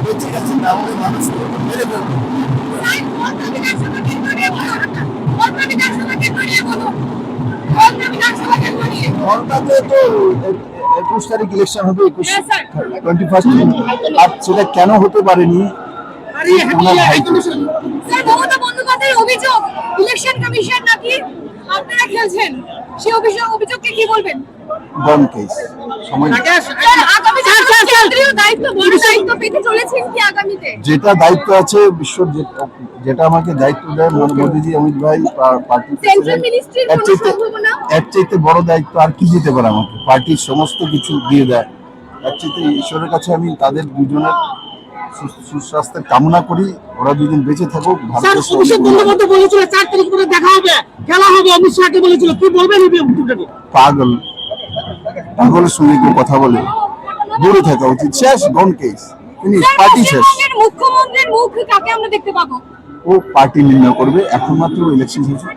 বেঁচে গেছে না আমাদের মানুষ মেরে ফেলবে। কলকাতায় তো 21 তারিখ ইলেকশন হবে, 21 আর সেটা কেন হতে পারেনি ওনার ভাইকে। মমতা বন্দ্যোপাধ্যায়ের অভিযোগ ইলেকশন কমিশন নাকি আপনারা খেলছেন, সেই অভিযোগকে কি বলবেন? বন কেস সময় আগামী কেন্দ্রীয় দায়িত্ব, বড় দায়িত্ব পেতে চলেছেন কি আগামীতে? যেটা দায়িত্ব আছে বিশ্বর যেটা আমাকে দায়িত্ব দেয় মোদীজি, অমিত ভাই পার্টি সেন্ট্রাল মিনিস্ট্রির কোনো সম্ভাবনা? এর চাইতে বড় দায়িত্ব আর কি দিতে পারে আমাকে? পার্টির সমস্ত কিছু দিয়ে দেয়। এর চাইতে ঈশ্বরের কাছে আমি তাদের দুজনের সুস্বাস্থ্যের কামনা করি, ওরা দুদিন বেঁচে থাকুক। অভিষেক বন্দ্যোপাধ্যায় বলেছিল 4 তারিখ করে দেখা হবে, খেলা হবে, অমিত শাহকে বলেছিল, কি বলবেন? পাগল, পাগলের সঙ্গে কেউ কথা বলে? দূরে থাকা উচিত। শেষ, গন কেস, পার্টি শেষ। মুখ্যমন্ত্রীর মুখ কাকে আমরা দেখতে পাবো? ও পার্টি নির্ণয় করবে, এখন মাত্র ইলেকশন হয়েছে।